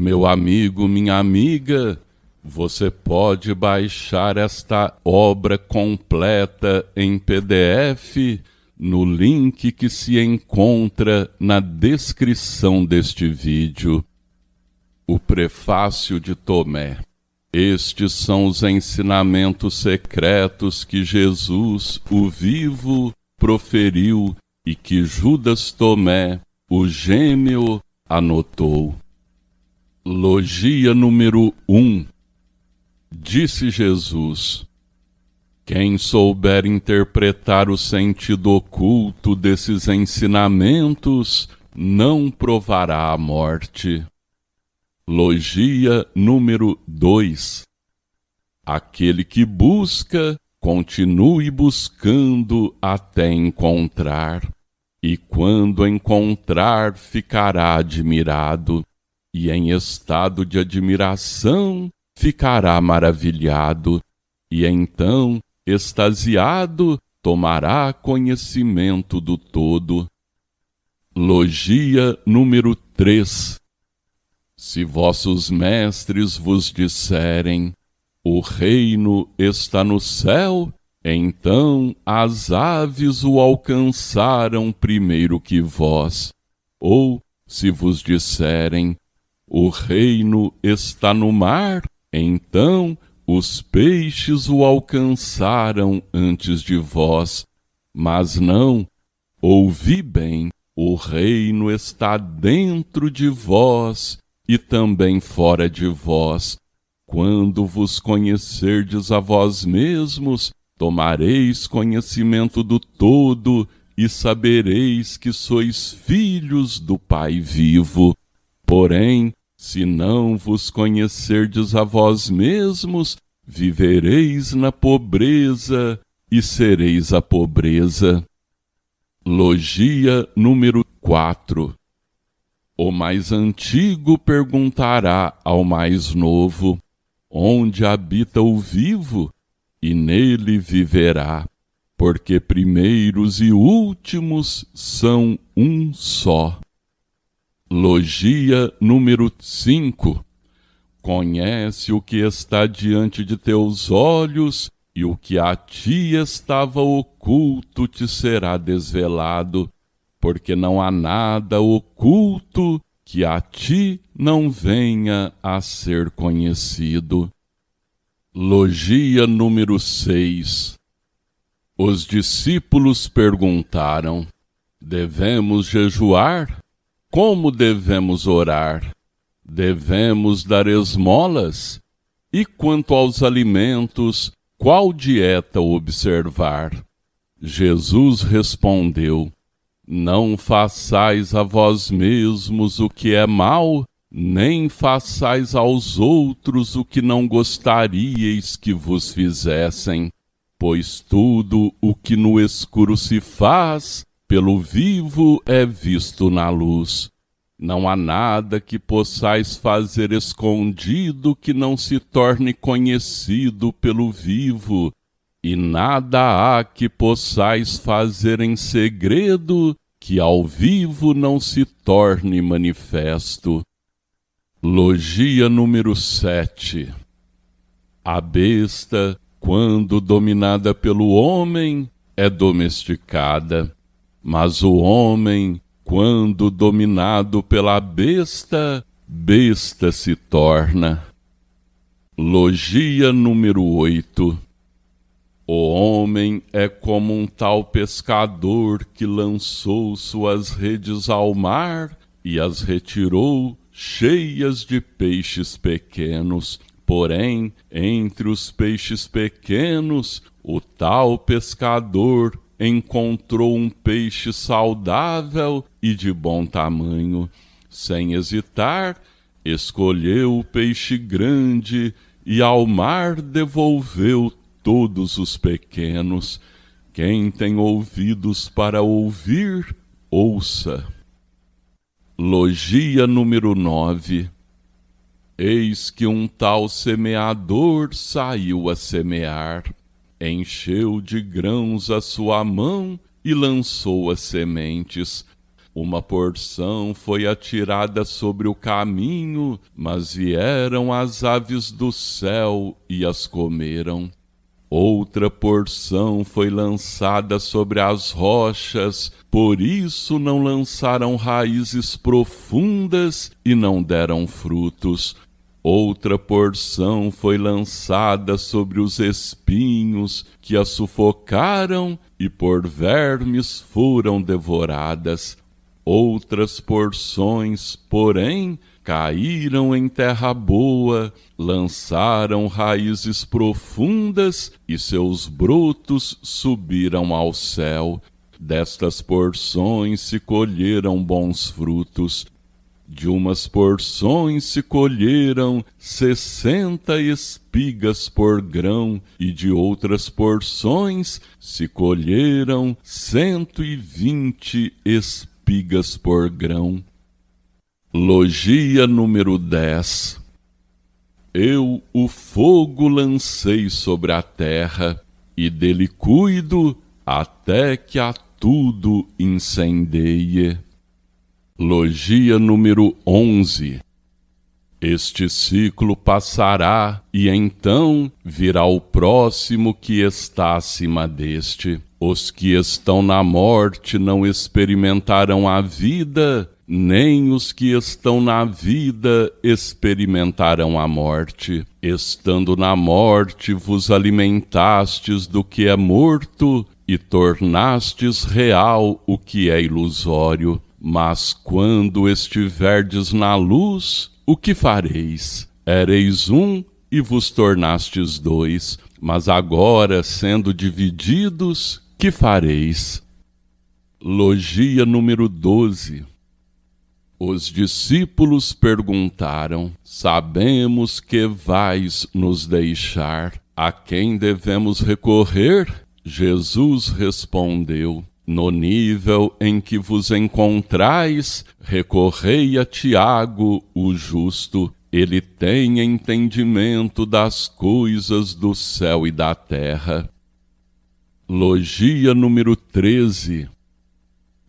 Meu amigo, minha amiga, você pode baixar esta obra completa em PDF no link que se encontra na descrição deste vídeo. O Prefácio de Tomé. Estes são os ensinamentos secretos que Jesus, o vivo, proferiu e que Judas Tomé, o gêmeo, anotou. Logia número 1. Disse Jesus: quem souber interpretar o sentido oculto desses ensinamentos não provará a morte. Logia número 2. Aquele que busca, continue buscando até encontrar, e quando encontrar ficará admirado, e em estado de admiração ficará maravilhado, e então, extasiado, tomará conhecimento do todo. Logia número 3. Se vossos mestres vos disserem: o reino está no céu, então as aves o alcançaram primeiro que vós. Ou, se vos disserem: o reino está no mar, então os peixes o alcançaram antes de vós. Mas não, ouvi bem, o reino está dentro de vós e também fora de vós. Quando vos conhecerdes a vós mesmos, tomareis conhecimento do todo e sabereis que sois filhos do Pai vivo. Porém, se não vos conhecerdes a vós mesmos, vivereis na pobreza e sereis a pobreza. Logia número 4. O mais antigo perguntará ao mais novo: onde habita o vivo? E nele viverá, porque primeiros e últimos são um só. Logia número 5. Conhece o que está diante de teus olhos, e o que a ti estava oculto te será desvelado, porque não há nada oculto que a ti não venha a ser conhecido. Logia número 6. Os discípulos perguntaram: devemos jejuar? Como devemos orar? Devemos dar esmolas? E quanto aos alimentos, qual dieta observar? Jesus respondeu: não façais a vós mesmos o que é mal, nem façais aos outros o que não gostaríeis que vos fizessem. Pois tudo o que no escuro se faz, pelo vivo é visto na luz. Não há nada que possais fazer escondido que não se torne conhecido pelo vivo, e nada há que possais fazer em segredo que ao vivo não se torne manifesto. Logia número 7. A besta, quando dominada pelo homem, é domesticada, mas o homem, quando dominado pela besta, besta se torna. Logia número 8. O homem é como um tal pescador que lançou suas redes ao mar e as retirou cheias de peixes pequenos. Porém, entre os peixes pequenos, o tal pescador encontrou um peixe saudável e de bom tamanho. Sem hesitar, escolheu o peixe grande e ao mar devolveu todos os pequenos. Quem tem ouvidos para ouvir, ouça. Logia número 9. Eis que um tal semeador saiu a semear. Encheu de grãos a sua mão e lançou as sementes. Uma porção foi atirada sobre o caminho, mas vieram as aves do céu e as comeram. Outra porção foi lançada sobre as rochas, por isso não lançaram raízes profundas e não deram frutos. Outra porção foi lançada sobre os espinhos, que a sufocaram e por vermes foram devoradas. Outras porções, porém, caíram em terra boa, lançaram raízes profundas e seus brotos subiram ao céu. Destas porções se colheram bons frutos. De umas porções se colheram 60 espigas por grão, e de outras porções se colheram 120 espigas por grão. Logia número 10. Eu o fogo lancei sobre a terra, e dele cuido até que a tudo incendeie. Logia número 11. Este ciclo passará, e então virá o próximo que está acima deste. Os que estão na morte não experimentarão a vida, nem os que estão na vida experimentarão a morte. Estando na morte, vos alimentastes do que é morto, e tornastes real o que é ilusório. Mas quando estiverdes na luz, o que fareis? Ereis um e vos tornastes dois, mas agora, sendo divididos, que fareis? Logia número 12. Os discípulos perguntaram: sabemos que vais nos deixar. A quem devemos recorrer? Jesus respondeu: no nível em que vos encontrais, recorrei a Tiago, o justo. Ele tem entendimento das coisas do céu e da terra. Logia número 13.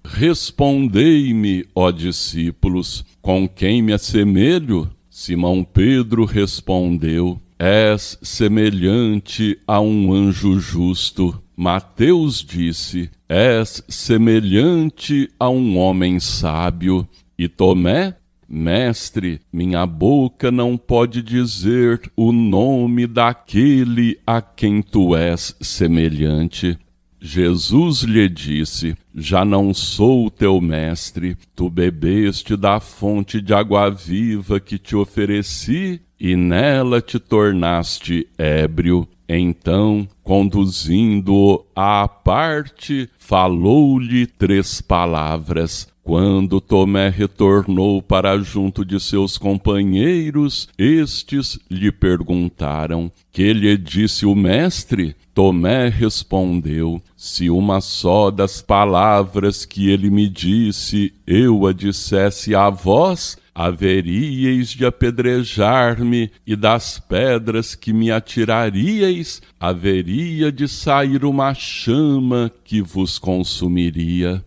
Respondei-me, ó discípulos, com quem me assemelho? Simão Pedro respondeu: és semelhante a um anjo justo. Mateus disse: és semelhante a um homem sábio. E Tomé: mestre, minha boca não pode dizer o nome daquele a quem tu és semelhante. Jesus lhe disse: já não sou teu mestre, tu bebeste da fonte de água viva que te ofereci, e nela te tornaste ébrio. Então, conduzindo-o à parte, falou-lhe 3 palavras. Quando Tomé retornou para junto de seus companheiros, estes lhe perguntaram: que lhe disse o mestre? Tomé respondeu: se uma só das palavras que ele me disse eu a dissesse a vós, haveríeis de apedrejar-me, e das pedras que me atiraríeis, haveria de sair uma chama que vos consumiria.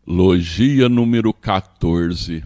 Logia número 14.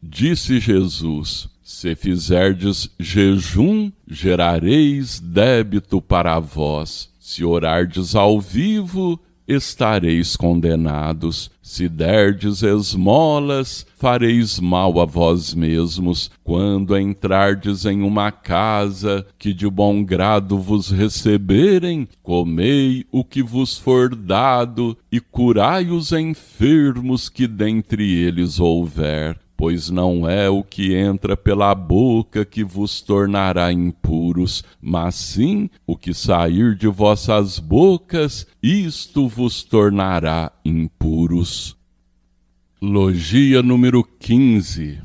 Disse Jesus: se fizerdes jejum, gerareis débito para vós. Se orardes ao vivo, estareis condenados. Se derdes esmolas, fareis mal a vós mesmos. Quando entrardes em uma casa que de bom grado vos receberem, comei o que vos for dado e curai os enfermos que dentre eles houver. Pois não é o que entra pela boca que vos tornará impuros, mas sim o que sair de vossas bocas, isto vos tornará impuros. Logia número 15.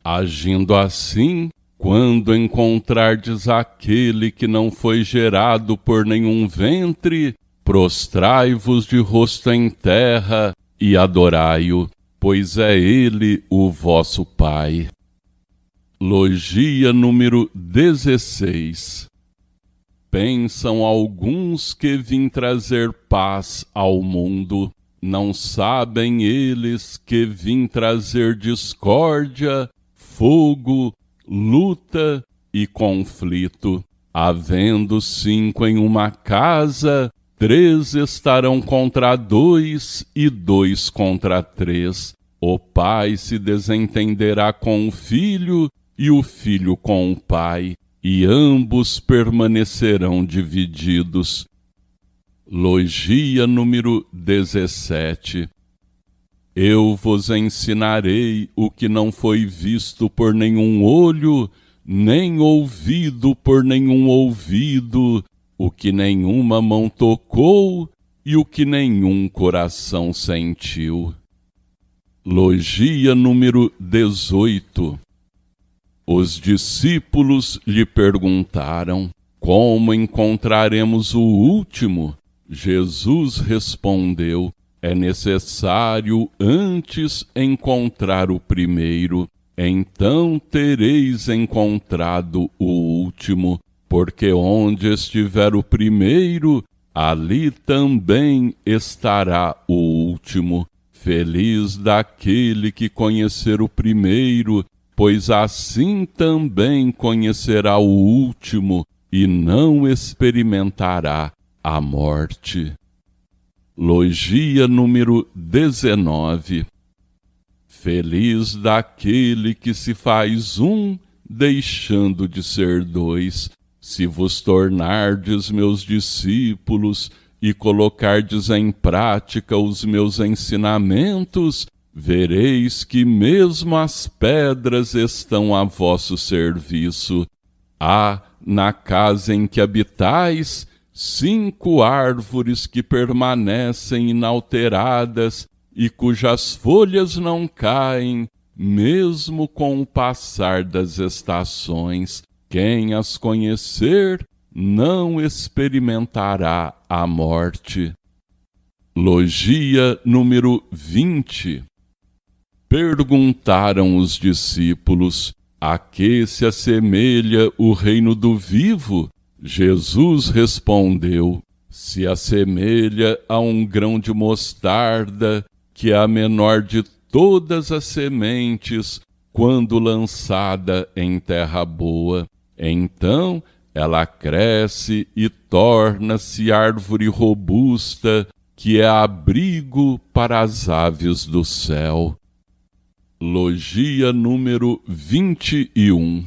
Agindo assim, quando encontrardes aquele que não foi gerado por nenhum ventre, prostrai-vos de rosto em terra e adorai-o, pois é ele o vosso Pai. Logia número 16. Pensam alguns que vim trazer paz ao mundo. Não sabem eles que vim trazer discórdia, fogo, luta e conflito. Havendo 5 em uma casa, 3 estarão contra 2 e 2 contra 3. O pai se desentenderá com o filho e o filho com o pai, e ambos permanecerão divididos. Logia número 17. Eu vos ensinarei o que não foi visto por nenhum olho, nem ouvido por nenhum ouvido, o que nenhuma mão tocou e o que nenhum coração sentiu. Logia número 18. Os discípulos lhe perguntaram: como encontraremos o último? Jesus respondeu: é necessário antes encontrar o primeiro, então tereis encontrado o último, porque onde estiver o primeiro, ali também estará o último. Feliz daquele que conhecer o primeiro, pois assim também conhecerá o último e não experimentará a morte. Logia número 19. Feliz daquele que se faz um, deixando de ser 2, se vos tornardes meus discípulos e colocardes em prática os meus ensinamentos, vereis que mesmo as pedras estão a vosso serviço. Há, na casa em que habitais, 5 árvores que permanecem inalteradas e cujas folhas não caem, mesmo com o passar das estações. Quem as conhecer não experimentará a morte. Logia número 20. Perguntaram os discípulos: a que se assemelha o reino do vivo? Jesus respondeu: se assemelha a um grão de mostarda, que é a menor de todas as sementes, quando lançada em terra boa. Então ela cresce e torna-se árvore robusta, que é abrigo para as aves do céu. Logia número 21.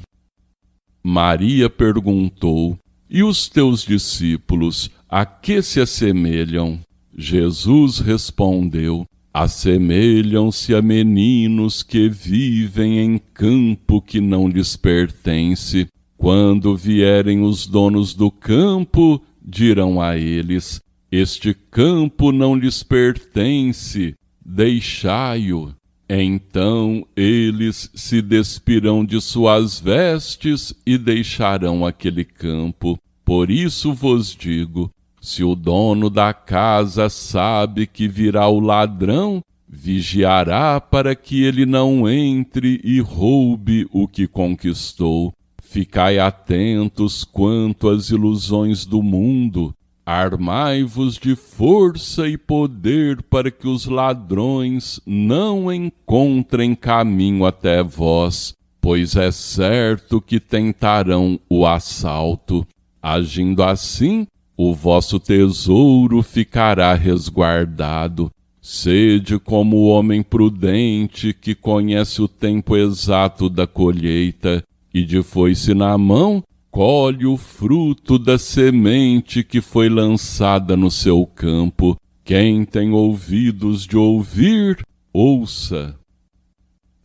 Maria perguntou: e os teus discípulos, a que se assemelham? Jesus respondeu: assemelham-se a meninos que vivem em campo que não lhes pertence. Quando vierem os donos do campo, dirão a eles: este campo não lhes pertence, deixai-o. Então eles se despirão de suas vestes e deixarão aquele campo. Por isso vos digo: se o dono da casa sabe que virá o ladrão, vigiará para que ele não entre e roube o que conquistou. Ficai atentos quanto às ilusões do mundo. Armai-vos de força e poder para que os ladrões não encontrem caminho até vós, pois é certo que tentarão o assalto. Agindo assim, o vosso tesouro ficará resguardado. Sede como o homem prudente que conhece o tempo exato da colheita e, de foice na mão, colhe o fruto da semente que foi lançada no seu campo. Quem tem ouvidos de ouvir, ouça.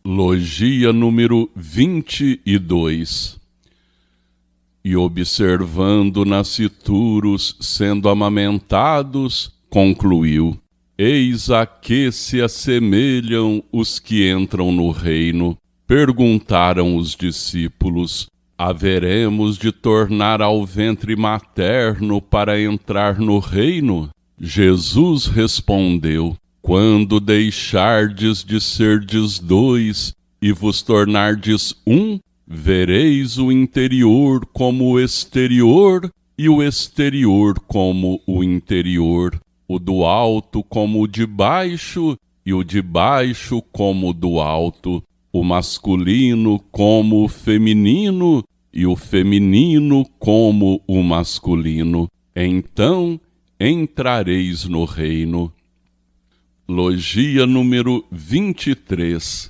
Logia número 22. E observando nascituros sendo amamentados, concluiu: eis a que se assemelham os que entram no reino. Perguntaram os discípulos: haveremos de tornar ao ventre materno para entrar no reino? Jesus respondeu: quando deixardes de serdes 2 e vos tornardes um, vereis o interior como o exterior e o exterior como o interior. o do alto como o de baixo, e o de baixo como o do alto, o masculino como o feminino, e o feminino como o masculino. Então entrareis no reino. Logia número 23.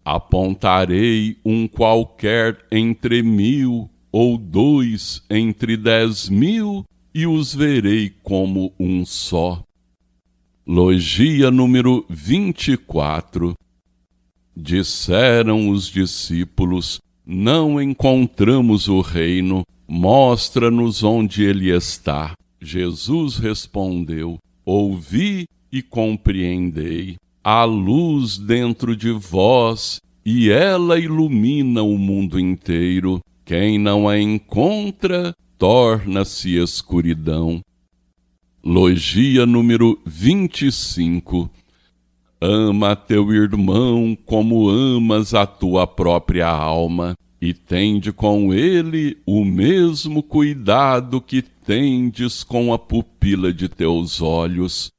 Apontarei um qualquer entre 1000, ou 2 entre 10.000, e os verei como um só. Logia número 24. Disseram os discípulos: não encontramos o reino, mostra-nos onde ele está. Jesus respondeu: ouvi e compreendei. Há luz dentro de vós, e ela ilumina o mundo inteiro. Quem não a encontra, torna-se escuridão. Logia número 25. Ama teu irmão como amas a tua própria alma, e tende com ele o mesmo cuidado que tendes com a pupila de teus olhos.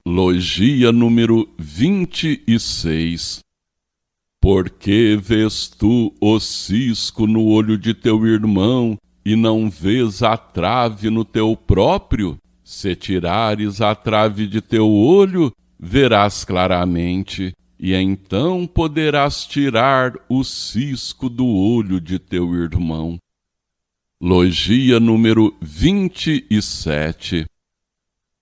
Logia número 26. Por que vês tu o cisco no olho de teu irmão, e não vês a trave no teu próprio? Se tirares a trave de teu olho, verás claramente, e então poderás tirar o cisco do olho de teu irmão. Logia número 27.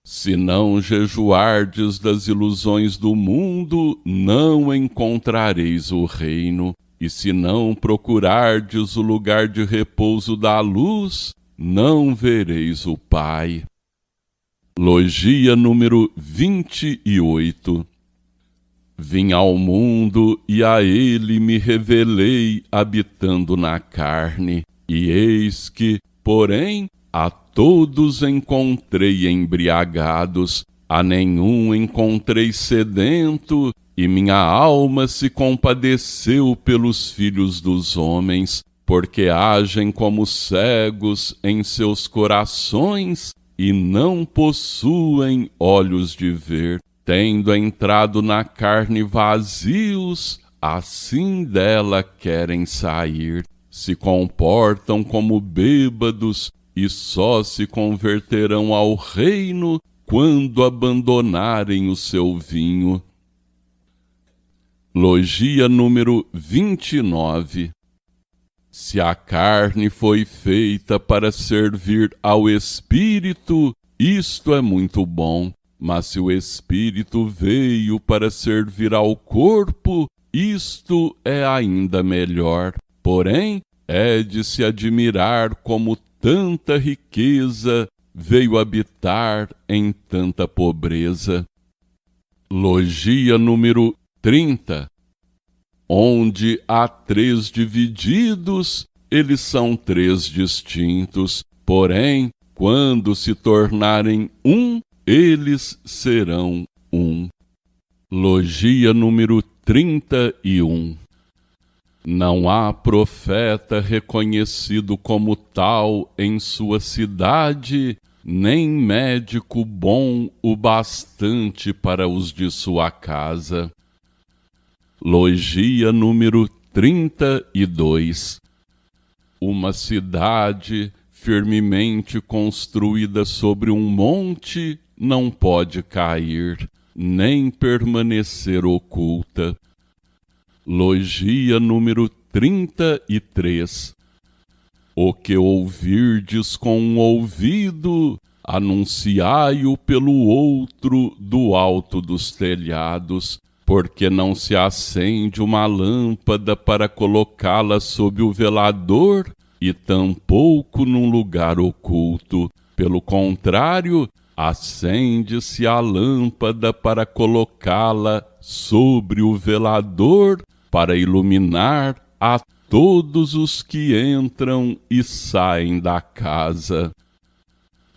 Se não jejuardes das ilusões do mundo, não encontrareis o reino, e se não procurardes o lugar de repouso da luz, não vereis o Pai. Logia número 28. Vim ao mundo e a ele me revelei habitando na carne, e eis que, porém, a todos encontrei embriagados, a nenhum encontrei sedento, e minha alma se compadeceu pelos filhos dos homens, porque agem como cegos em seus corações, e não possuem olhos de ver, tendo entrado na carne vazios, assim dela querem sair. Se comportam como bêbados, e só se converterão ao reino quando abandonarem o seu vinho. Logia número 29. Se a carne foi feita para servir ao Espírito, isto é muito bom. Mas se o Espírito veio para servir ao corpo, isto é ainda melhor. Porém, é de se admirar como tanta riqueza veio habitar em tanta pobreza. Logia número 30. Onde há 3 divididos, eles são 3 distintos, porém, quando se tornarem um, eles serão um. Logia número 31. Não há profeta reconhecido como tal em sua cidade, nem médico bom o bastante para os de sua casa. Logia número 32. Uma cidade firmemente construída sobre um monte não pode cair, nem permanecer oculta. Logia número 33. O que ouvirdes com um ouvido, anunciai-o pelo outro do alto dos telhados, porque não se acende uma lâmpada para colocá-la sob o velador, e tampouco num lugar oculto. Pelo contrário, acende-se a lâmpada para colocá-la sobre o velador, para iluminar a todos os que entram e saem da casa.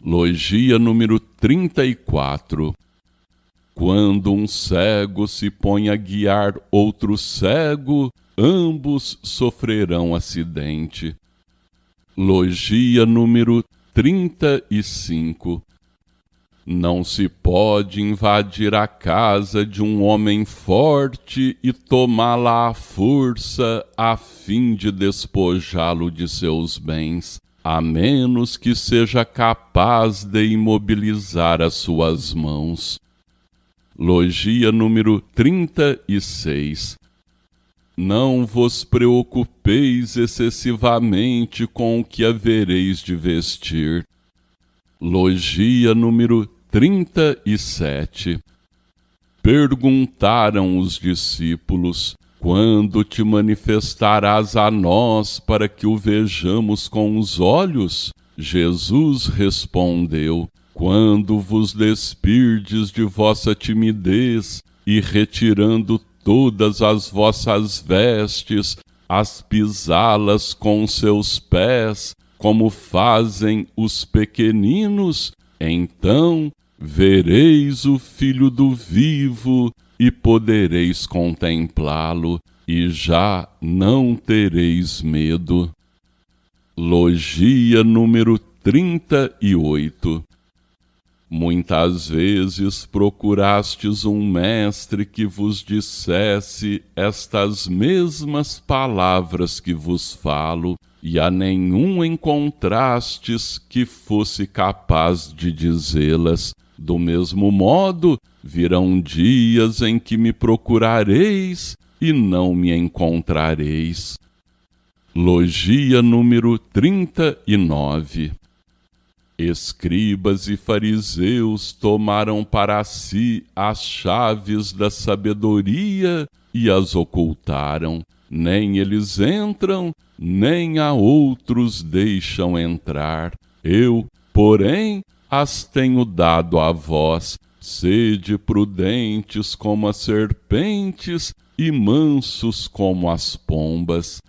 Logia número 34. Quando um cego se põe a guiar outro cego, ambos sofrerão acidente. Logia número 35. Não se pode invadir a casa de um homem forte e tomá-la à força a fim de despojá-lo de seus bens, a menos que seja capaz de imobilizar as suas mãos. Logia número 36. Não vos preocupeis excessivamente com o que havereis de vestir. Logia número 37. Perguntaram os discípulos: quando te manifestarás a nós para que o vejamos com os olhos? Jesus respondeu: quando vos despirdes de vossa timidez e retirando todas as vossas vestes, as pisá-las com seus pés, como fazem os pequeninos, então vereis o Filho do Vivo e podereis contemplá-lo, e já não tereis medo. Logia número 38. Muitas vezes procurastes um mestre que vos dissesse estas mesmas palavras que vos falo, e a nenhum encontrastes que fosse capaz de dizê-las. Do mesmo modo, virão dias em que me procurareis e não me encontrareis. Logia número 39. Escribas e fariseus tomaram para si as chaves da sabedoria e as ocultaram. Nem eles entram, nem a outros deixam entrar. Eu, porém, as tenho dado a vós. Sede prudentes como as serpentes e mansos como as pombas.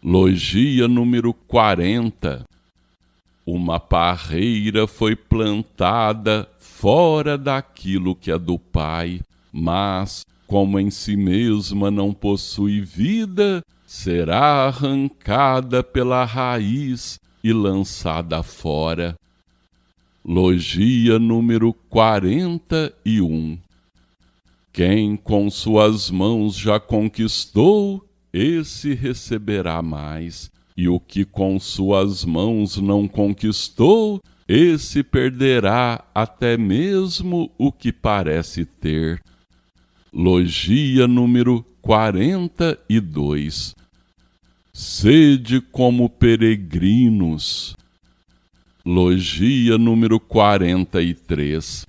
Logia número 40. Uma parreira foi plantada fora daquilo que é do Pai, mas, como em si mesma não possui vida, será arrancada pela raiz e lançada fora. Logia número 41. Quem com suas mãos já conquistou, esse receberá mais. E o que com suas mãos não conquistou, esse perderá até mesmo o que parece ter. Logia número 42. Sede como peregrinos. Logia número 43.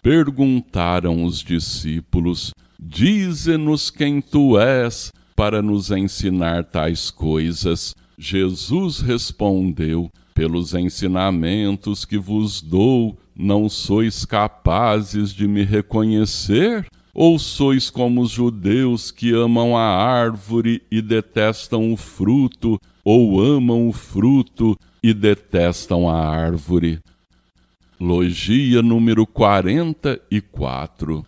Perguntaram os discípulos: dize-nos quem tu és, para nos ensinar tais coisas. Jesus respondeu: pelos ensinamentos que vos dou, não sois capazes de me reconhecer? Ou sois como os judeus que amam a árvore e detestam o fruto, ou amam o fruto e detestam a árvore? Logia número 44.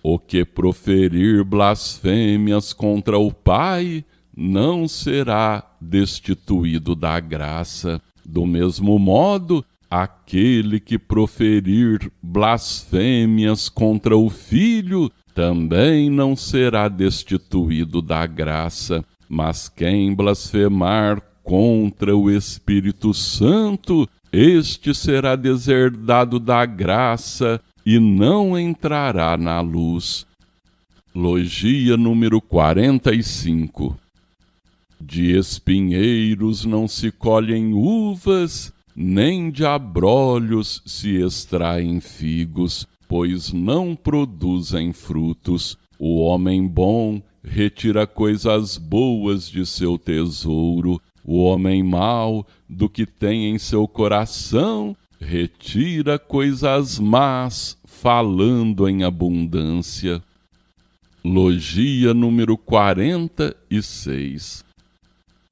O que proferir blasfêmias contra o Pai não será destituído da graça. Do mesmo modo, aquele que proferir blasfêmias contra o Filho também não será destituído da graça. Mas quem blasfemar contra o Espírito Santo, este será deserdado da graça e não entrará na luz. Logia número 45. De espinheiros não se colhem uvas, nem de abrolhos se extraem figos, pois não produzem frutos. O homem bom retira coisas boas de seu tesouro, o homem mau, do que tem em seu coração, retira coisas más, falando em abundância. Logia número 46.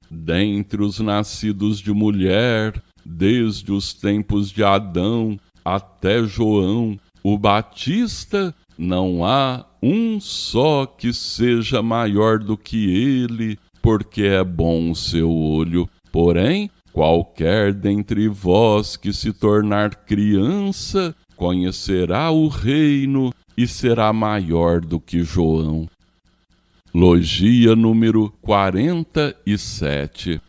Dentre os nascidos de mulher, desde os tempos de Adão até João, o Batista, não há um só que seja maior do que ele, porque é bom o seu olho. Porém, qualquer dentre vós que se tornar criança, conhecerá o reino e será maior do que João. Logia número 47.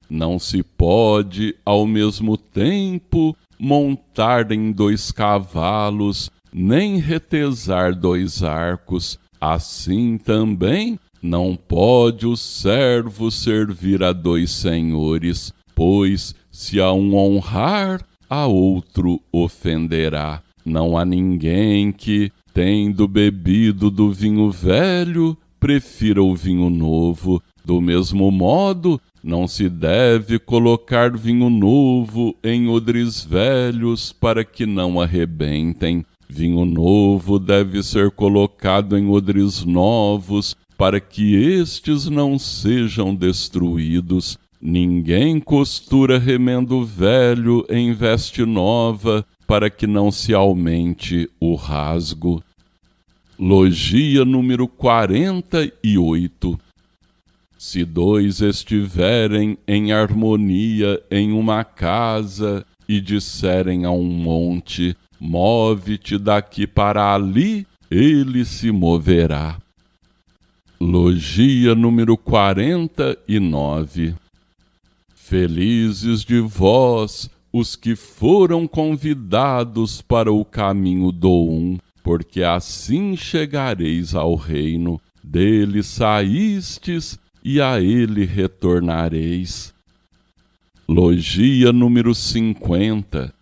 Não se pode, ao mesmo tempo, montar em 2 cavalos, nem retesar 2 arcos. Assim também não pode o servo servir a 2 senhores, pois, se a um honrar, a outro ofenderá. Não há ninguém que, tendo bebido do vinho velho, prefira o vinho novo. Do mesmo modo, não se deve colocar vinho novo em odres velhos para que não arrebentem. Vinho novo deve ser colocado em odres novos para que estes não sejam destruídos. Ninguém costura remendo velho em veste nova para que não se aumente o rasgo. Logia número 48. Se 2 estiverem em harmonia em uma casa e disserem a um monte, move-te daqui para ali, ele se moverá. Logia número 49. Felizes de vós os que foram convidados para o caminho do porque assim chegareis ao reino. Dele saístes e a ele retornareis. Logia número 50.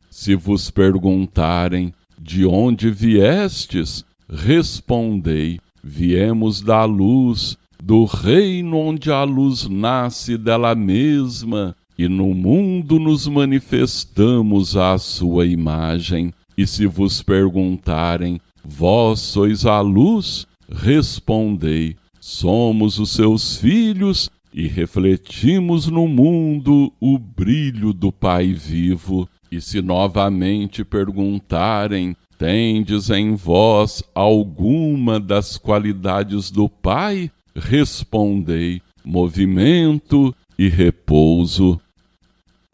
Se vos perguntarem de onde viestes, respondei: viemos da luz, do reino onde a luz nasce dela mesma, e no mundo nos manifestamos à sua imagem. E se vos perguntarem: vós sois a luz, respondei: somos os seus filhos e refletimos no mundo o brilho do Pai vivo. E se novamente perguntarem: tendes em vós alguma das qualidades do Pai? Respondei: movimento e repouso.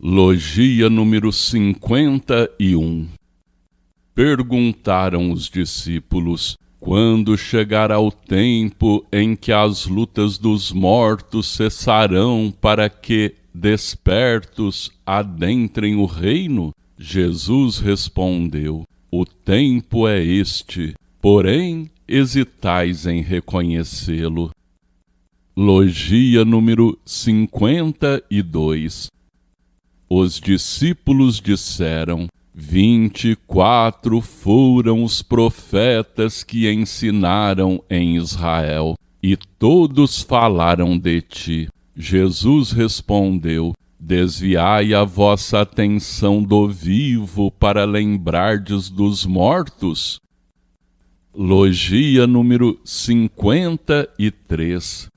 Logia número 51. Perguntaram os discípulos: quando chegará o tempo em que as lutas dos mortos cessarão para que, despertos, adentrem o reino? Jesus respondeu: o tempo é este, porém hesitais em reconhecê-lo. Logia número 52. Os discípulos disseram: 24 foram os profetas que ensinaram em Israel, e todos falaram de ti. Jesus respondeu: desviai a vossa atenção do vivo para lembrardes dos mortos. Logia número 53.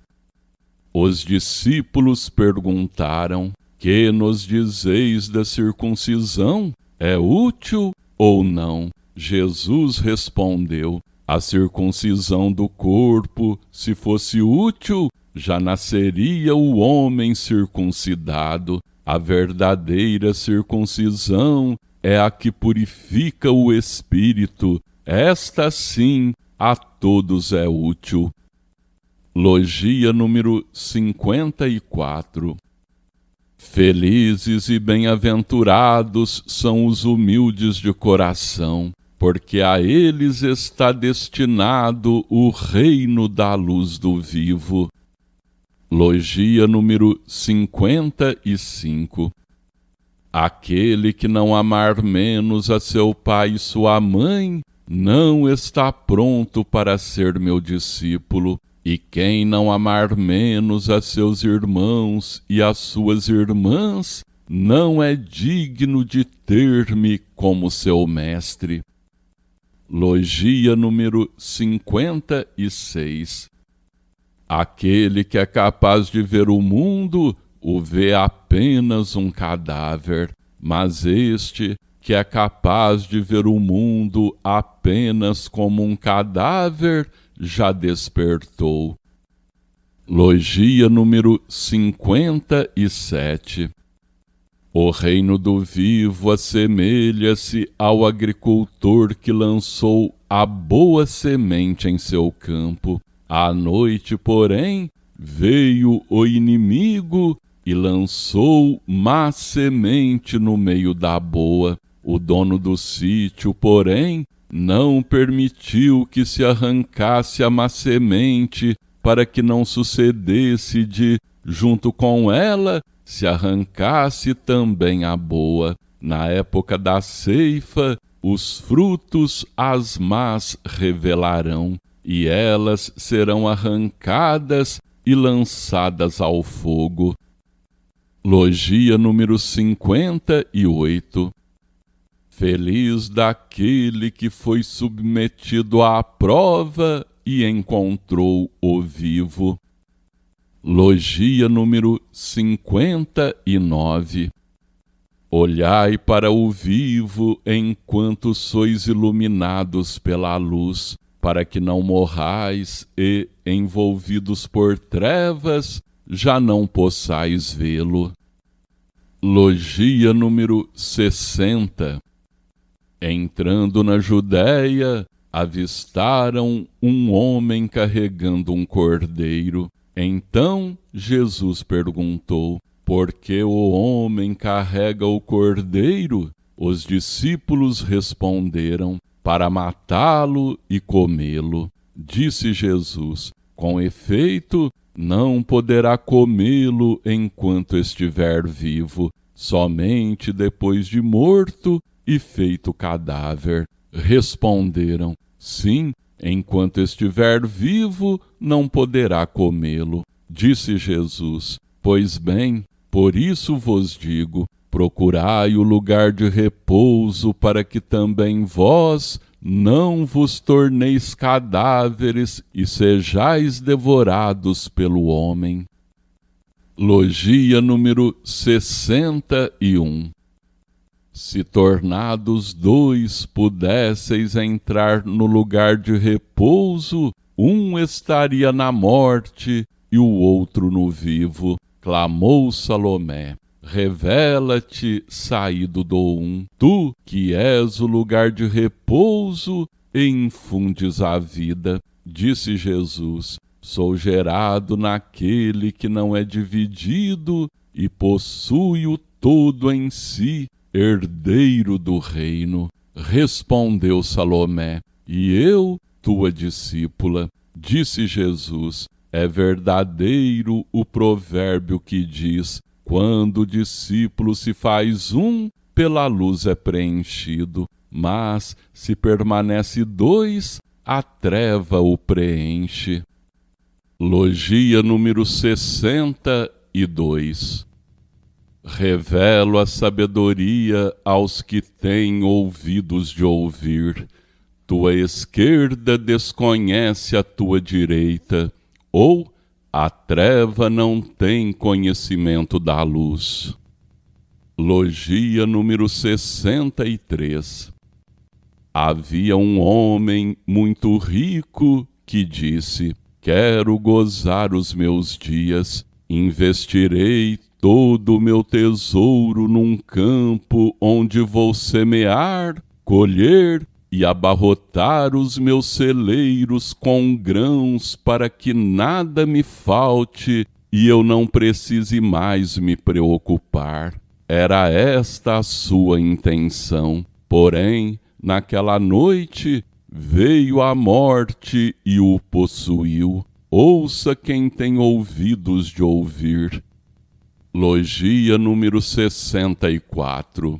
Os discípulos perguntaram: que nos dizeis da circuncisão? É útil ou não? Jesus respondeu: a circuncisão do corpo, se fosse útil, já nasceria o homem circuncidado. A verdadeira circuncisão é a que purifica o espírito. Esta sim a todos é útil. Logia número 54. Felizes e bem-aventurados são os humildes de coração, porque a eles está destinado o reino da luz do vivo. Logia número 55. Aquele que não amar menos a seu pai e sua mãe, não está pronto para ser meu discípulo. E quem não amar menos a seus irmãos e as suas irmãs, não é digno de ter-me como seu mestre. Logia número 56. Aquele que é capaz de ver o mundo, o vê apenas um cadáver, mas este que é capaz de ver o mundo apenas como um cadáver, já despertou. Logia número 57. O reino do vivo assemelha-se ao agricultor que lançou a boa semente em seu campo. À noite, porém, veio o inimigo e lançou má semente no meio da boa. O dono do sítio, porém, não permitiu que se arrancasse a má semente, para que não sucedesse de, junto com ela, se arrancasse também a boa. Na época da ceifa, os frutos as más revelarão, e elas serão arrancadas e lançadas ao fogo. Logia número 58. Feliz daquele que foi submetido à prova e encontrou o vivo. Logia número 59. Olhai para o vivo enquanto sois iluminados pela luz, para que não morrais e, envolvidos por trevas, já não possais vê-lo. Logia número 60. Entrando na Judéia, avistaram um homem carregando um cordeiro. Então Jesus perguntou: por que o homem carrega o cordeiro? Os discípulos responderam: para matá-lo e comê-lo. Disse Jesus: com efeito, não poderá comê-lo enquanto estiver vivo, somente depois de morto e feito cadáver. Responderam: sim, enquanto estiver vivo, não poderá comê-lo. Disse Jesus: pois bem, por isso vos digo, procurai o lugar de repouso, para que também vós não vos torneis cadáveres e sejais devorados pelo homem. Logia número 61. Se tornados dois pudesseis entrar no lugar de repouso, um estaria na morte e o outro no vivo. Clamou Salomé: revela-te, saído do um, tu que és o lugar de repouso e infundes a vida. Disse Jesus: sou gerado naquele que não é dividido e possui o todo em si, herdeiro do reino. Respondeu Salomé: e eu, tua discípula? Disse Jesus: é verdadeiro o provérbio que diz: quando o discípulo se faz um, pela luz é preenchido, mas se permanece dois, a treva o preenche. Logia número 62. Revelo a sabedoria aos que têm ouvidos de ouvir. Tua esquerda desconhece a tua direita, ou a treva não tem conhecimento da luz. Logia número 63. Havia um homem muito rico que disse: quero gozar os meus dias, investirei todo o meu tesouro num campo onde vou semear, colher e abarrotar os meus celeiros com grãos, para que nada me falte e eu não precise mais me preocupar. Era esta a sua intenção. Porém, naquela noite veio a morte e o possuiu. Ouça quem tem ouvidos de ouvir. Logia número 64.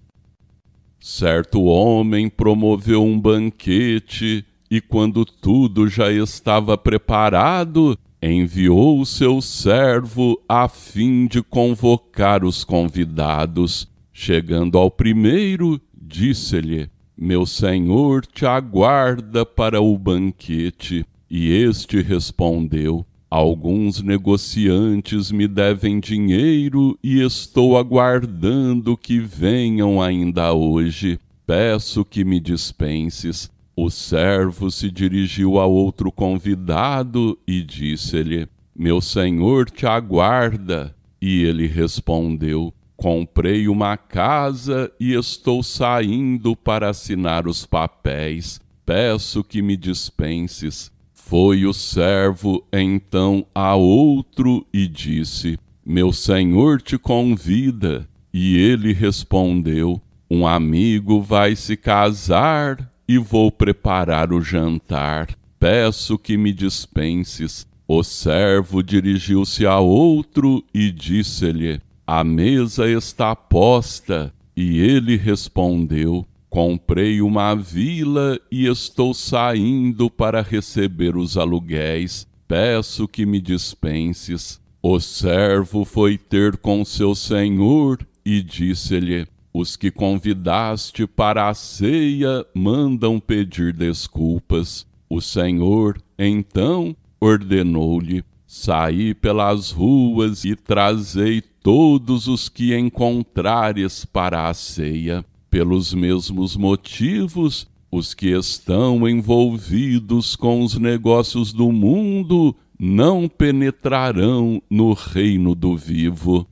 Certo homem promoveu um banquete e, quando tudo já estava preparado, enviou o seu servo a fim de convocar os convidados. Chegando ao primeiro, disse-lhe: meu senhor te aguarda para o banquete. E este respondeu: alguns negociantes me devem dinheiro e estou aguardando que venham ainda hoje. Peço que me dispenses. O servo se dirigiu a outro convidado e disse-lhe: meu senhor te aguarda. E ele respondeu: comprei uma casa e estou saindo para assinar os papéis. Peço que me dispenses. Foi o servo então a outro e disse: meu senhor te convida. E ele respondeu: um amigo vai se casar e vou preparar o jantar. Peço que me dispenses. O servo dirigiu-se a outro e disse-lhe: a mesa está posta. E ele respondeu: comprei uma vila e estou saindo para receber os aluguéis. Peço que me dispenses. O servo foi ter com seu senhor e disse-lhe: os que convidaste para a ceia mandam pedir desculpas. O senhor, então, ordenou-lhe: saí pelas ruas e trazei todos os que encontrares para a ceia. Pelos mesmos motivos, os que estão envolvidos com os negócios do mundo não penetrarão no reino do vivo.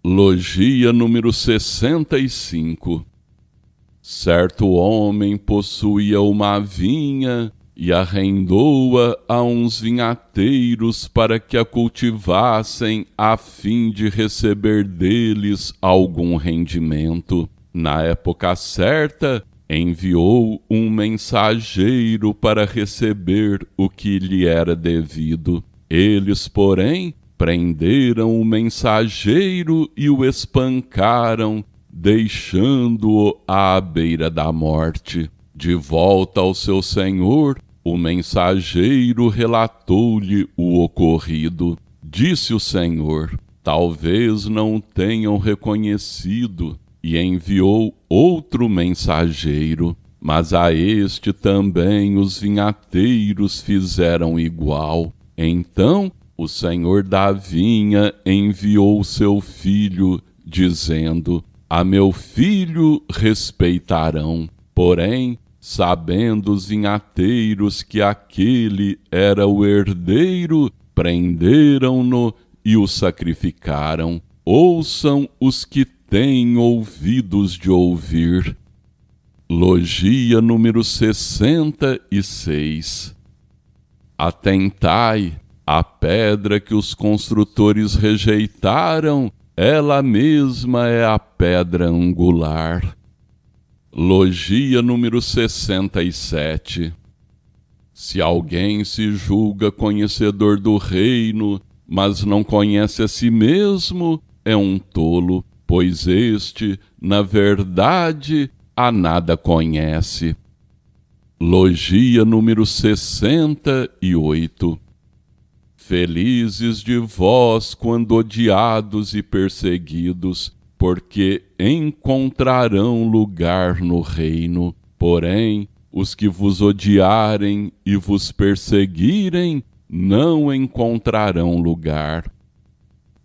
Logia número 65. Certo homem possuía uma vinha e arrendou-a a uns vinhateiros para que a cultivassem a fim de receber deles algum rendimento. Na época certa, enviou um mensageiro para receber o que lhe era devido. Eles, porém, prenderam o mensageiro e o espancaram, deixando-o à beira da morte. De volta ao seu senhor, o mensageiro relatou-lhe o ocorrido. Disse o senhor: talvez não tenham reconhecido, e enviou outro mensageiro. Mas a este também os vinhateiros fizeram igual. Então o senhor da vinha enviou seu filho, dizendo: a meu filho respeitarão. Porém, sabendo os vinhateiros que aquele era o herdeiro, prenderam-no e o sacrificaram. Ouçam os que têm ouvidos de ouvir. Logia número 66. Atentai, a pedra que os construtores rejeitaram, ela mesma é a pedra angular. Logia número 67. Se alguém se julga conhecedor do reino, mas não conhece a si mesmo, é um tolo, pois este, na verdade, a nada conhece. Logia número 68. Felizes de vós quando odiados e perseguidos, porque encontrarão lugar no reino. Porém, os que vos odiarem e vos perseguirem, não encontrarão lugar.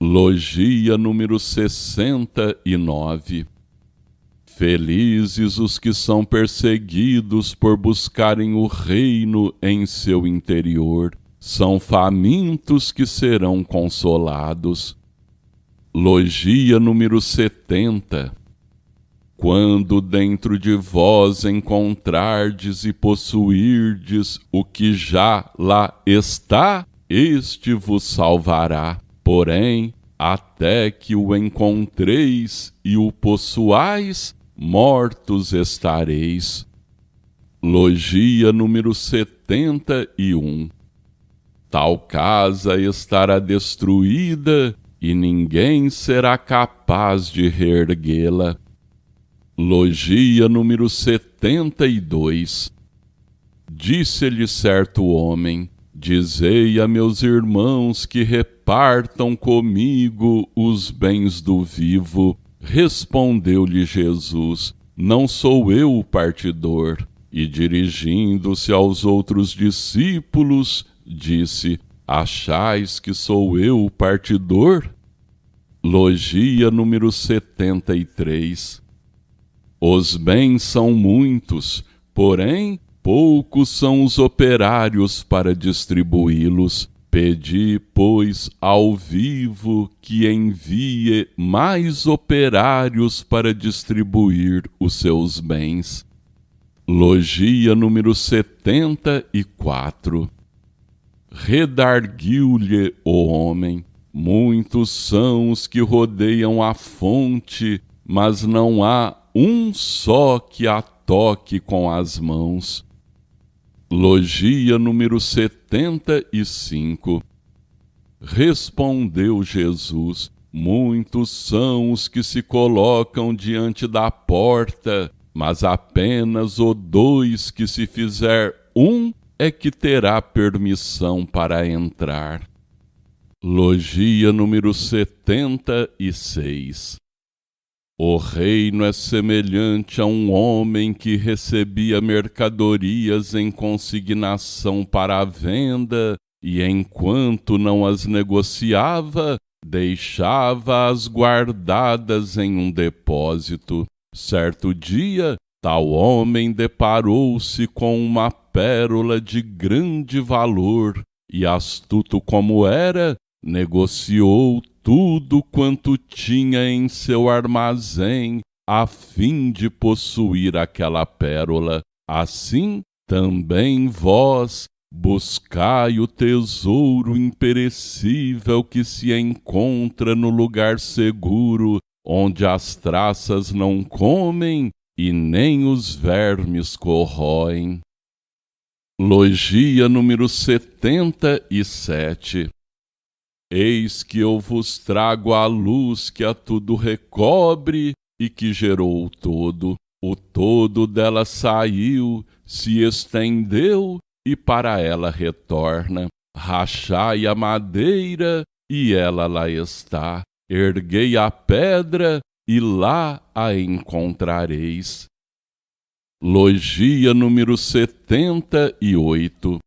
Logia número 69. Felizes os que são perseguidos por buscarem o reino em seu interior. São famintos que serão consolados. Logia número 70. Quando dentro de vós encontrardes e possuirdes o que já lá está, este vos salvará. Porém, até que o encontreis e o possuais, mortos estareis. Logia número 71. Tal casa estará destruída e ninguém será capaz de reerguê-la. Logia número 72. Disse-lhe certo homem: dizei a meus irmãos que repartam comigo os bens do vivo. Respondeu-lhe Jesus: não sou eu o partidor. E dirigindo-se aos outros discípulos, disse: achais que sou eu o partidor? Logia número 73. Os bens são muitos, porém poucos são os operários para distribuí-los. Pedi, pois, ao vivo que envie mais operários para distribuir os seus bens. Logia número 74. Redarguiu-lhe o homem: muitos são os que rodeiam a fonte, mas não há um só que a toque com as mãos. Logia número 75. Respondeu Jesus: muitos são os que se colocam diante da porta, mas apenas o 2 que se fizer um é que terá permissão para entrar. Logia número 76. O reino é semelhante a um homem que recebia mercadorias em consignação para a venda e, enquanto não as negociava, deixava-as guardadas em um depósito. Certo dia, tal homem deparou-se com uma pérola de grande valor e, astuto como era, negociou tudo quanto tinha em seu armazém, a fim de possuir aquela pérola. Assim, também vós buscai o tesouro imperecível que se encontra no lugar seguro, onde as traças não comem e nem os vermes corroem. Logia número 77. Eis que eu vos trago a luz que a tudo recobre e que gerou o todo. O todo dela saiu, se estendeu e para ela retorna. Rachai a madeira e ela lá está. Erguei a pedra e lá a encontrareis. Logia número 78.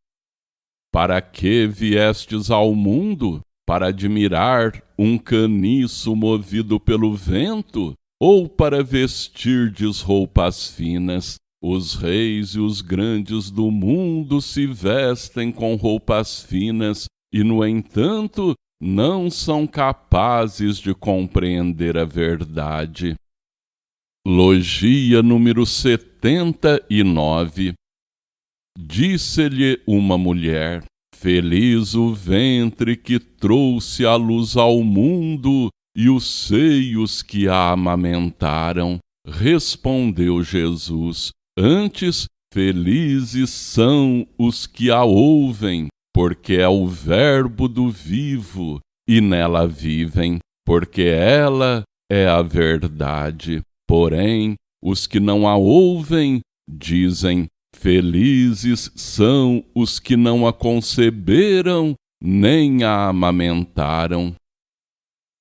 Para que viestes ao mundo? Para admirar um caniço movido pelo vento? Ou para vestirdes roupas finas? Os reis e os grandes do mundo se vestem com roupas finas e, no entanto, não são capazes de compreender a verdade. Logia número 79. Disse-lhe uma mulher: feliz o ventre que trouxe a luz ao mundo e os seios que a amamentaram. Respondeu Jesus: antes, felizes são os que a ouvem, porque é o verbo do vivo, e nela vivem, porque ela é a verdade. Porém, os que não a ouvem dizem: felizes são os que não a conceberam, nem a amamentaram.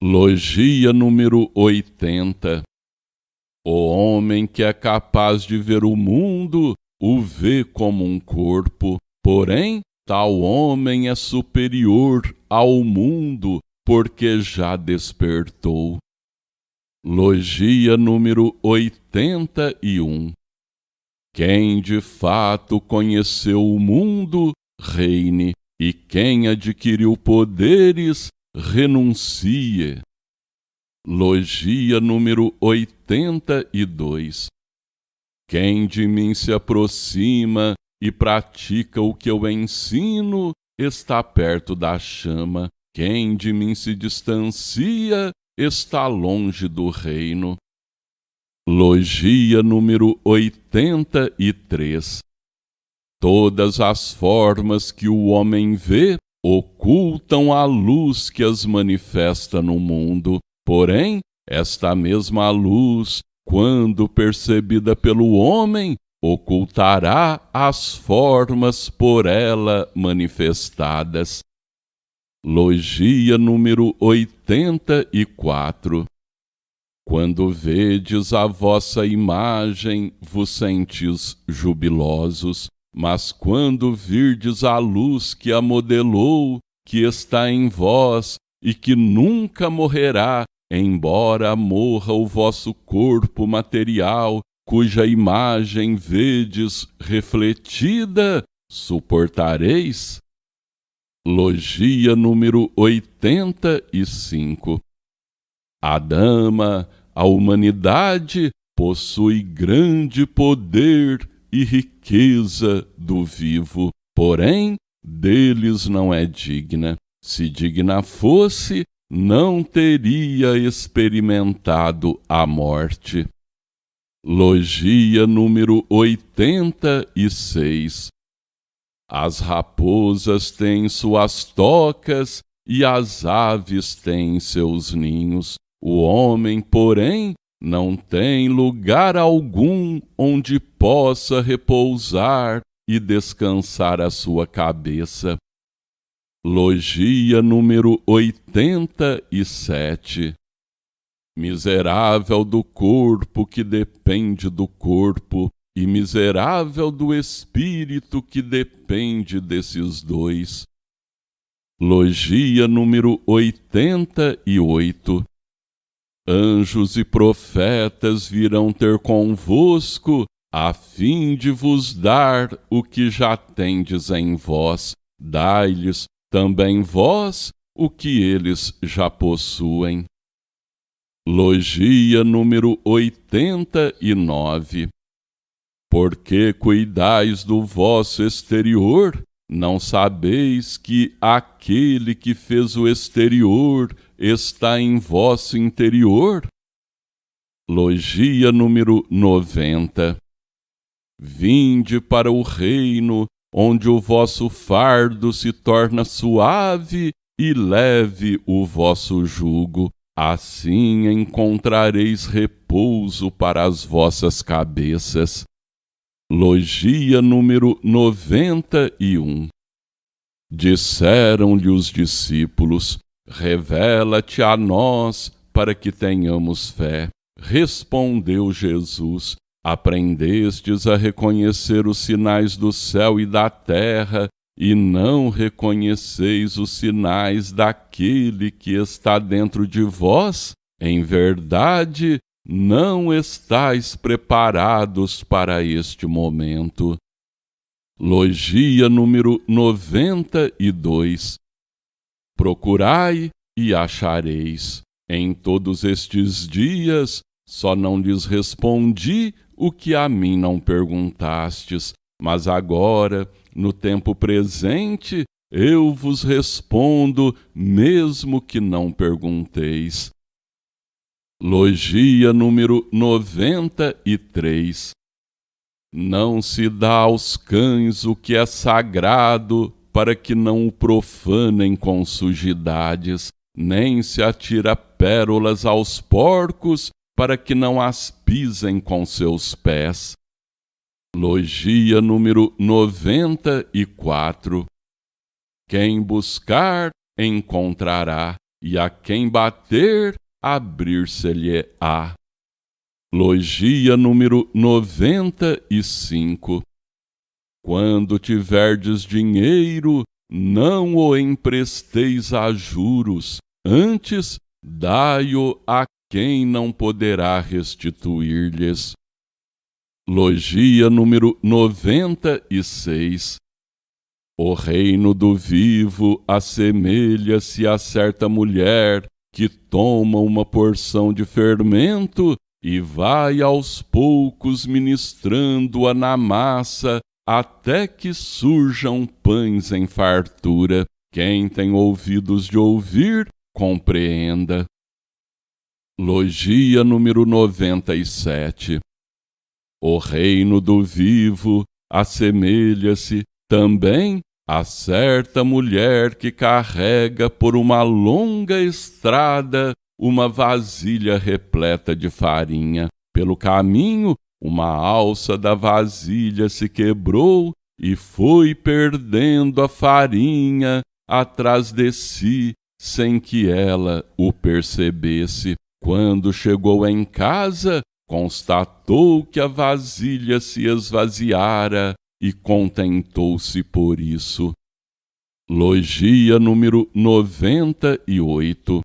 Logia número 80. O homem que é capaz de ver o mundo, o vê como um corpo, porém, tal homem é superior ao mundo, porque já despertou. Logia número 81. Quem de fato conheceu o mundo, reine, e quem adquiriu poderes, renuncie. Logia número 82. Quem de mim se aproxima e pratica o que eu ensino, está perto da chama. Quem de mim se distancia, está longe do reino. Logia número 83. Todas as formas que o homem vê ocultam a luz que as manifesta no mundo. Porém, esta mesma luz, quando percebida pelo homem, ocultará as formas por ela manifestadas. Logia número 84. Quando vedes a vossa imagem, vos sentis jubilosos, mas quando virdes a luz que a modelou, que está em vós e que nunca morrerá, embora morra o vosso corpo material, cuja imagem vedes refletida, suportareis? Logia número 85. A dama, a humanidade, possui grande poder e riqueza do vivo, porém, deles não é digna. Se digna fosse, não teria experimentado a morte. Logia número 86. As raposas têm suas tocas e as aves têm seus ninhos. O homem, porém, não tem lugar algum onde possa repousar e descansar a sua cabeça. Logia número 87. Miserável do corpo que depende do corpo, e miserável do espírito que depende desses dois. Logia número 88. Anjos e profetas virão ter convosco, a fim de vos dar o que já tendes em vós. Dai-lhes também vós o que eles já possuem. Logia número 89. Porque cuidais do vosso exterior, não sabeis que aquele que fez o exterior está em vosso interior? Logia número 90. Vinde para o reino, onde o vosso fardo se torna suave e leve o vosso jugo. Assim encontrareis repouso para as vossas cabeças. Logia número 91. Disseram-lhe os discípulos: revela-te a nós para que tenhamos fé. Respondeu Jesus: aprendestes a reconhecer os sinais do céu e da terra, e não reconheceis os sinais daquele que está dentro de vós? Em verdade, não estáis preparados para este momento. Logia número 92. Procurai e achareis. Em todos estes dias, só não lhes respondi o que a mim não perguntastes, mas agora, no tempo presente, eu vos respondo, mesmo que não pergunteis. Logia número 93. Não se dá aos cães o que é sagrado, para que não o profanem com sujidades, nem se atira pérolas aos porcos, para que não as pisem com seus pés. Logia número 94. Quem buscar, encontrará, e a quem bater, abrir-se-lhe-á. Logia número 95. Quando tiverdes dinheiro, não o empresteis a juros, antes dai-o a quem não poderá restituir-lhes. Logia número 96. O reino do vivo assemelha-se a certa mulher que toma uma porção de fermento e vai aos poucos ministrando-a na massa até que surjam pães em fartura. Quem tem ouvidos de ouvir, compreenda. Logia número 97. O reino do vivo assemelha-se também a certa mulher que carrega por uma longa estrada uma vasilha repleta de farinha. Pelo caminho, uma alça da vasilha se quebrou e foi perdendo a farinha atrás de si, sem que ela o percebesse. Quando chegou em casa, constatou que a vasilha se esvaziara e contentou-se por isso. Logia número 98.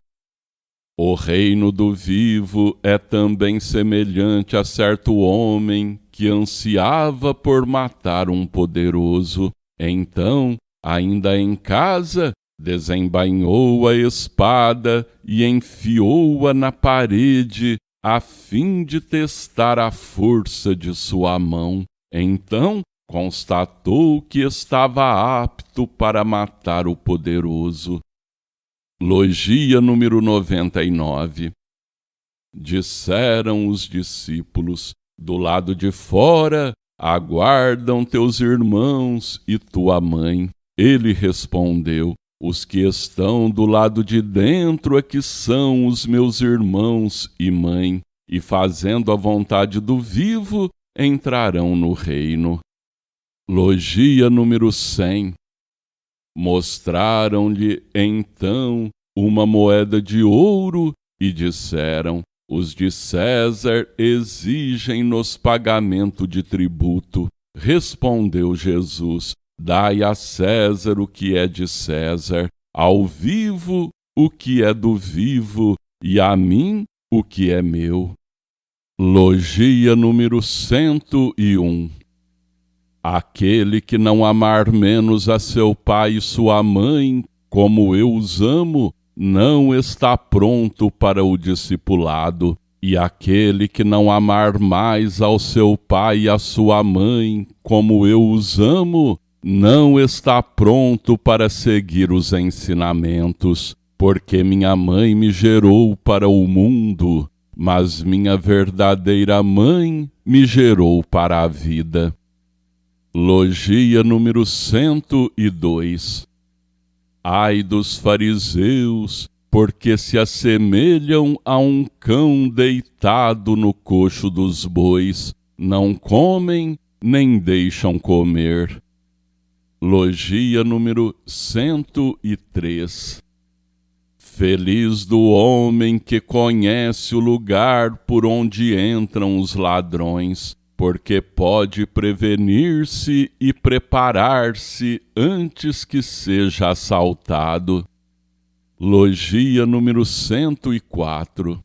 O reino do vivo é também semelhante a certo homem que ansiava por matar um poderoso. Então ainda em casa, desembainhou a espada e enfiou-a na parede, a fim de testar a força de sua mão. Então constatou que estava apto para matar o poderoso. Logia número 99. Disseram os discípulos: do lado de fora aguardam teus irmãos e tua mãe. Ele respondeu: os que estão do lado de dentro é que são os meus irmãos e mãe, e fazendo a vontade do vivo, entrarão no reino. Logia número 100. Mostraram-lhe então uma moeda de ouro e disseram: os de César exigem-nos pagamento de tributo. Respondeu Jesus: dai a César o que é de César, ao vivo o que é do vivo, e a mim o que é meu. Logia número 101. Aquele que não amar menos a seu pai e sua mãe, como eu os amo, não está pronto para o discipulado. E aquele que não amar mais ao seu pai e à sua mãe, como eu os amo, não está pronto para seguir os ensinamentos. Porque minha mãe me gerou para o mundo, mas minha verdadeira mãe me gerou para a vida. Logia número 102. Ai dos fariseus, porque se assemelham a um cão deitado no coxo dos bois, não comem nem deixam comer. Logia número 103. Feliz do homem que conhece o lugar por onde entram os ladrões, porque pode prevenir-se e preparar-se antes que seja assaltado. Logia número 104.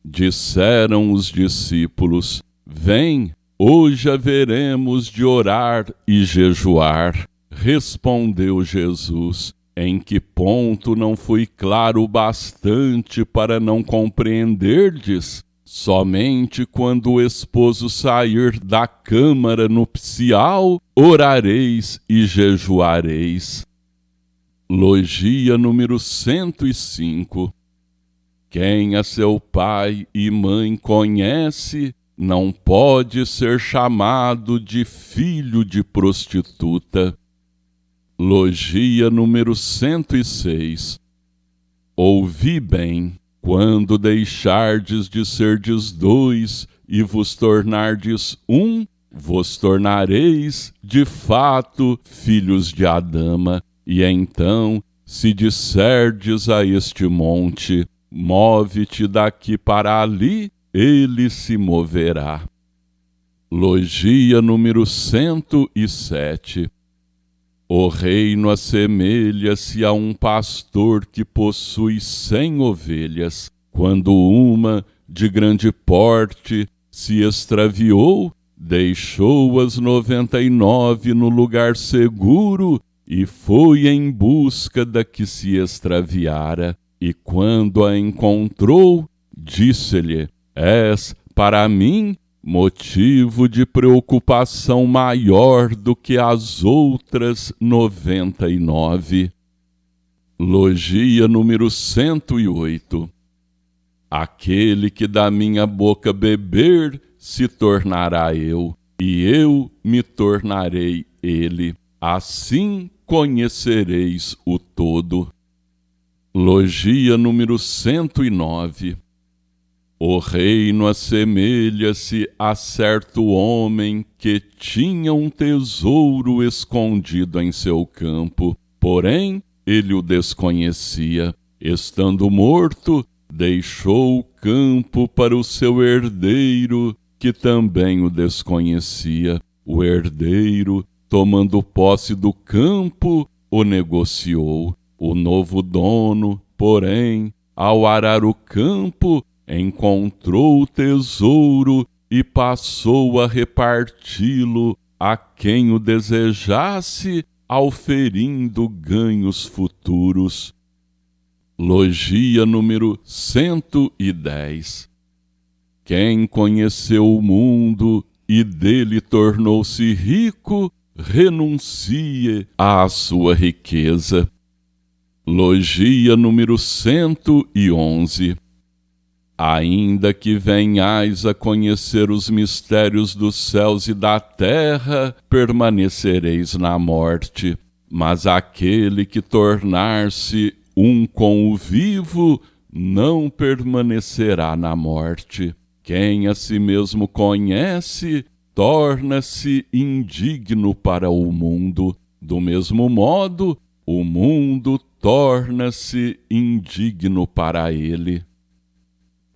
Disseram os discípulos: vem, hoje haveremos de orar e jejuar. Respondeu Jesus: em que ponto não fui claro bastante para não compreenderdes? Somente quando o esposo sair da câmara nupcial, orareis e jejuareis. Logia número 105. Quem a seu pai e mãe conhece, não pode ser chamado de filho de prostituta. Logia número 106. Ouvi bem: quando deixardes de serdes dois e vos tornardes um, vos tornareis, de fato, filhos de Adama. E então, se disserdes a este monte: move-te daqui para ali, ele se moverá. Logia número 107. O reino assemelha-se a um pastor que possui 100 ovelhas. Quando uma, de grande porte, se extraviou, deixou as 99 no lugar seguro e foi em busca da que se extraviara. E quando a encontrou, disse-lhe: és, para mim, motivo de preocupação maior do que as outras 99. Logia número 108. Aquele que da minha boca beber, se tornará eu, e eu me tornarei ele. Assim conhecereis o todo. Logia número 109. O reino assemelha-se a certo homem que tinha um tesouro escondido em seu campo, porém ele o desconhecia. Estando morto, deixou o campo para o seu herdeiro, que também o desconhecia. O herdeiro, tomando posse do campo, o negociou. O novo dono, porém, ao arar o campo, encontrou o tesouro e passou a reparti-lo a quem o desejasse, auferindo ganhos futuros. Logia número 110. Quem conheceu o mundo e dele tornou-se rico, renuncie à sua riqueza. Logia número 111. Ainda que venhais a conhecer os mistérios dos céus e da terra, permanecereis na morte. Mas aquele que tornar-se um com o vivo, não permanecerá na morte. Quem a si mesmo conhece, torna-se indigno para o mundo. Do mesmo modo, o mundo torna-se indigno para ele.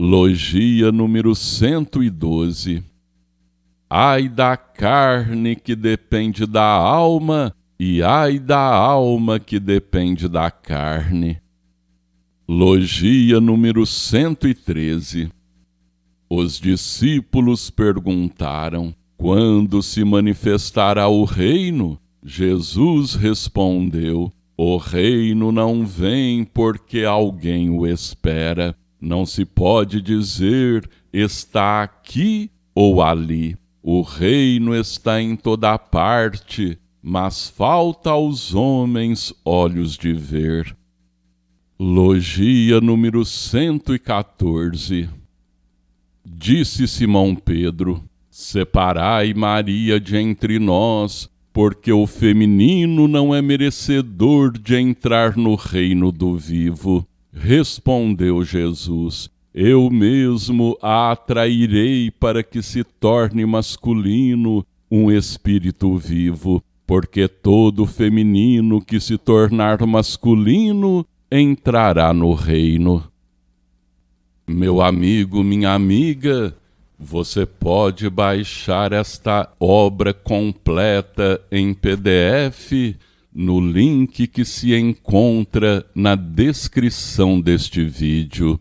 Logia número 112. Ai da carne que depende da alma, e ai da alma que depende da carne. Logia número 113. Os discípulos perguntaram: quando se manifestará o reino? Jesus respondeu: o reino não vem porque alguém o espera. Não se pode dizer está aqui ou ali. O reino está em toda parte, mas falta aos homens olhos de ver. Logia número 114. Disse Simão Pedro: separai Maria de entre nós, porque o feminino não é merecedor de entrar no reino do vivo. Respondeu Jesus: eu mesmo a atrairei para que se torne masculino um espírito vivo, porque todo feminino que se tornar masculino entrará no reino. Meu amigo, minha amiga, você pode baixar esta obra completa em PDF no link que se encontra na descrição deste vídeo.